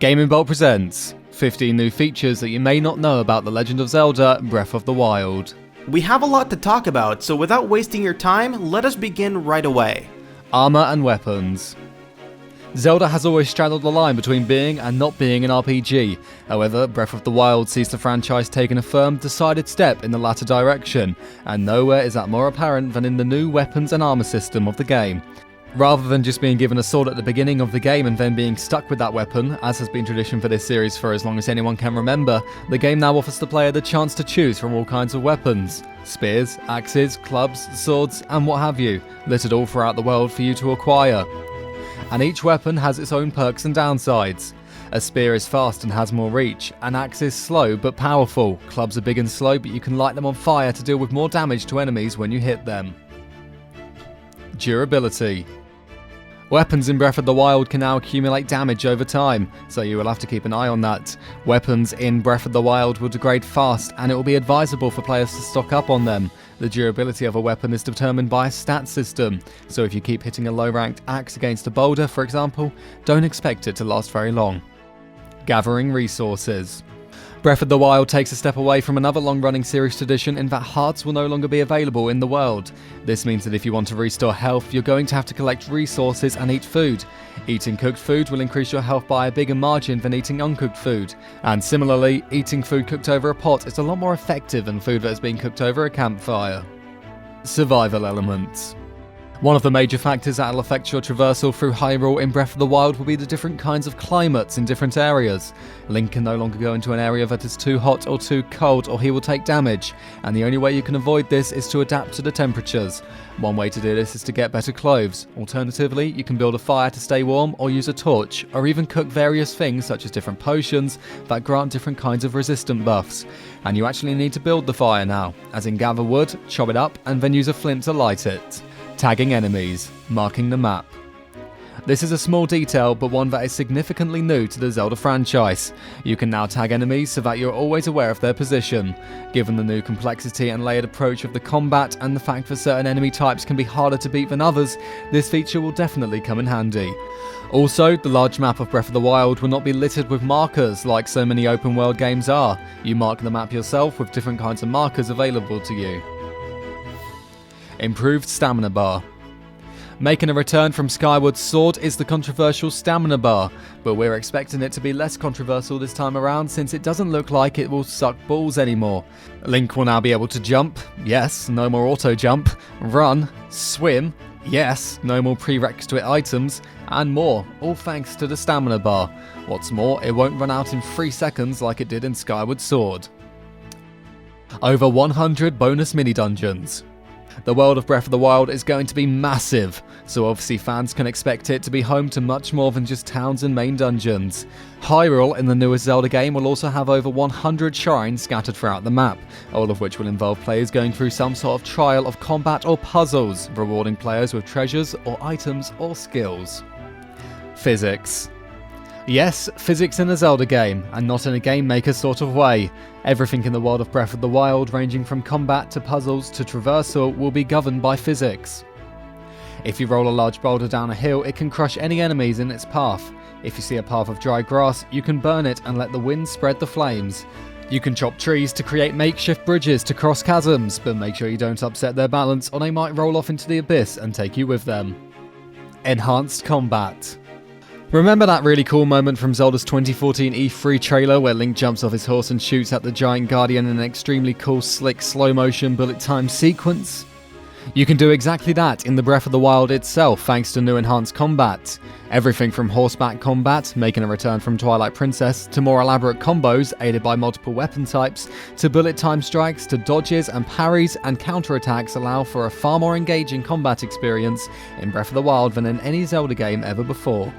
Gaming Bolt presents 15 new features that you may not know about The Legend of Zelda Breath of the Wild. We have a lot to talk about, so without wasting your time, let us begin right away. Armor and weapons. Zelda has always straddled the line between being and not being an RPG. However, Breath of the Wild sees the franchise taking a firm, decided step in the latter direction, and nowhere is that more apparent than in the new weapons and armor system of the game. Rather than just being given a sword at the beginning of the game and then being stuck with that weapon, as has been tradition for this series for as long as anyone can remember, the game now offers the player the chance to choose from all kinds of weapons. Spears, axes, clubs, swords, and what have you, littered all throughout the world for you to acquire. And each weapon has its own perks and downsides. A spear is fast and has more reach, an axe is slow but powerful, clubs are big and slow but you can light them on fire to deal with more damage to enemies when you hit them. Durability. Weapons in Breath of the Wild can now accumulate damage over time, so you will have to keep an eye on that. Weapons in Breath of the Wild will degrade fast, and it will be advisable for players to stock up on them. The durability of a weapon is determined by a stat system, so if you keep hitting a low-ranked axe against a boulder, for example, don't expect it to last very long. Gathering resources. Breath of the Wild takes a step away from another long-running series tradition in that hearts will no longer be available in the world. This means that if you want to restore health, you're going to have to collect resources and eat food. Eating cooked food will increase your health by a bigger margin than eating uncooked food. And similarly, eating food cooked over a pot is a lot more effective than food that has been cooked over a campfire. Survival elements. One of the major factors that will affect your traversal through Hyrule in Breath of the Wild will be the different kinds of climates in different areas. Link can no longer go into an area that is too hot or too cold or he will take damage, and the only way you can avoid this is to adapt to the temperatures. One way to do this is to get better clothes. Alternatively, you can build a fire to stay warm or use a torch, or even cook various things such as different potions that grant different kinds of resistant buffs. And you actually need to build the fire now, as in gather wood, chop it up, and then use a flint to light it. Tagging enemies, marking the map. This is a small detail, but one that is significantly new to the Zelda franchise. You can now tag enemies so that you're always aware of their position. Given the new complexity and layered approach of the combat and the fact that certain enemy types can be harder to beat than others, this feature will definitely come in handy. Also, the large map of Breath of the Wild will not be littered with markers like so many open world games are. You mark the map yourself with different kinds of markers available to you. Improved stamina bar. Making a return from Skyward Sword is the controversial stamina bar, but we're expecting it to be less controversial this time around since it doesn't look like it will suck balls anymore. Link will now be able to jump, yes, no more auto jump, run, swim, yes, no more prerequisite items, and more, all thanks to the stamina bar. What's more, it won't run out in 3 seconds like it did in Skyward Sword. Over 100 bonus mini-dungeons. The world of Breath of the Wild is going to be massive, so obviously fans can expect it to be home to much more than just towns and main dungeons. Hyrule in the newest Zelda game will also have over 100 shrines scattered throughout the map, all of which will involve players going through some sort of trial of combat or puzzles, rewarding players with treasures or items or skills. Physics. Yes, physics in a Zelda game, and not in a game maker sort of way. Everything in the world of Breath of the Wild, ranging from combat to puzzles to traversal, will be governed by physics. If you roll a large boulder down a hill, it can crush any enemies in its path. If you see a path of dry grass, you can burn it and let the wind spread the flames. You can chop trees to create makeshift bridges to cross chasms, but make sure you don't upset their balance or they might roll off into the abyss and take you with them. Enhanced combat. Remember that really cool moment from Zelda's 2014 E3 trailer where Link jumps off his horse and shoots at the giant guardian in an extremely cool, slick, slow-motion bullet time sequence? You can do exactly that in the Breath of the Wild itself thanks to new enhanced combat. Everything from horseback combat, making a return from Twilight Princess, to more elaborate combos aided by multiple weapon types, to bullet time strikes, to dodges and parries and counterattacks allow for a far more engaging combat experience in Breath of the Wild than in any Zelda game ever before.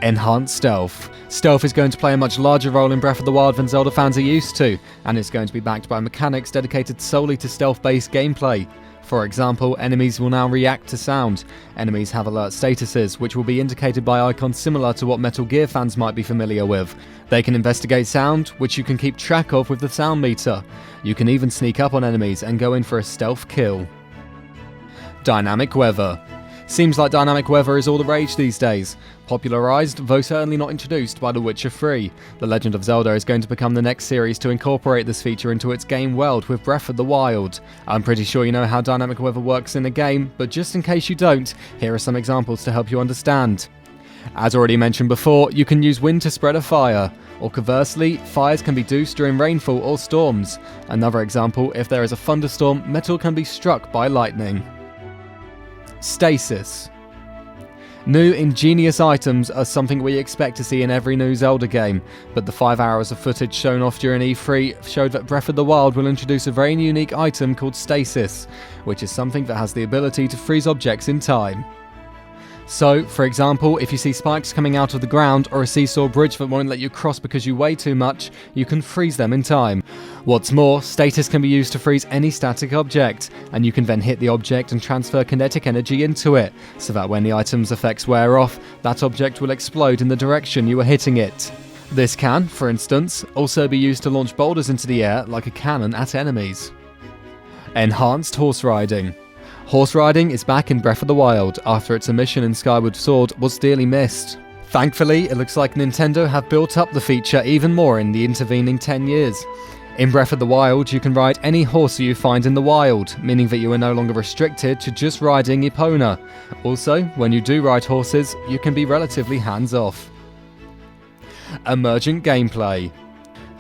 Enhanced stealth. Stealth is going to play a much larger role in Breath of the Wild than Zelda fans are used to, and it's going to be backed by mechanics dedicated solely to stealth-based gameplay. For example, enemies will now react to sound. Enemies have alert statuses, which will be indicated by icons similar to what Metal Gear fans might be familiar with. They can investigate sound, which you can keep track of with the sound meter. You can even sneak up on enemies and go in for a stealth kill. Dynamic weather. Seems like dynamic weather is all the rage these days. Popularised, though certainly not introduced, by The Witcher 3. The Legend of Zelda is going to become the next series to incorporate this feature into its game world with Breath of the Wild. I'm pretty sure you know how dynamic weather works in the game, but just in case you don't, here are some examples to help you understand. As already mentioned before, you can use wind to spread a fire, or conversely, fires can be doused during rainfall or storms. Another example, if there is a thunderstorm, metal can be struck by lightning. Stasis. New ingenious items are something we expect to see in every new Zelda game, but the 5 hours of footage shown off during E3 showed that Breath of the Wild will introduce a very unique item called Stasis, which is something that has the ability to freeze objects in time. So, for example, if you see spikes coming out of the ground or a seesaw bridge that won't let you cross because you weigh too much, you can freeze them in time. What's more, Stasis can be used to freeze any static object, and you can then hit the object and transfer kinetic energy into it, so that when the item's effects wear off, that object will explode in the direction you are hitting it. This can, for instance, also be used to launch boulders into the air like a cannon at enemies. Enhanced horse riding. Horse riding is back in Breath of the Wild after its omission in Skyward Sword was dearly missed. Thankfully, it looks like Nintendo have built up the feature even more in the intervening 10 years. In Breath of the Wild, you can ride any horse you find in the wild, meaning that you are no longer restricted to just riding Epona. Also, when you do ride horses, you can be relatively hands-off. Emergent gameplay.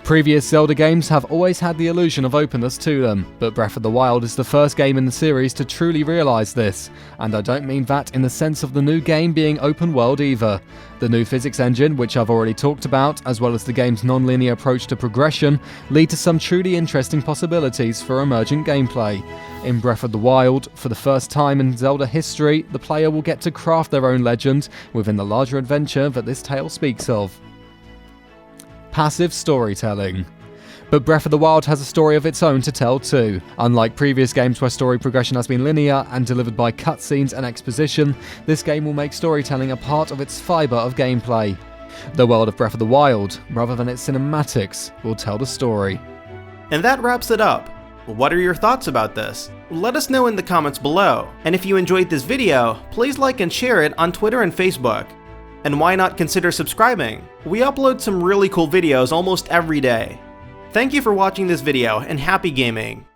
Previous Zelda games have always had the illusion of openness to them, but Breath of the Wild is the first game in the series to truly realise this, and I don't mean that in the sense of the new game being open world either. The new physics engine, which I've already talked about, as well as the game's non-linear approach to progression, lead to some truly interesting possibilities for emergent gameplay. In Breath of the Wild, for the first time in Zelda history, the player will get to craft their own legend within the larger adventure that this tale speaks of. Passive storytelling. But Breath of the Wild has a story of its own to tell too. Unlike previous games where story progression has been linear and delivered by cutscenes and exposition, this game will make storytelling a part of its fibre of gameplay. The world of Breath of the Wild, rather than its cinematics, will tell the story. And that wraps it up. What are your thoughts about this? Let us know in the comments below. And if you enjoyed this video, please like and share it on Twitter and Facebook. And why not consider subscribing? We upload some really cool videos almost every day. Thank you for watching this video, and happy gaming!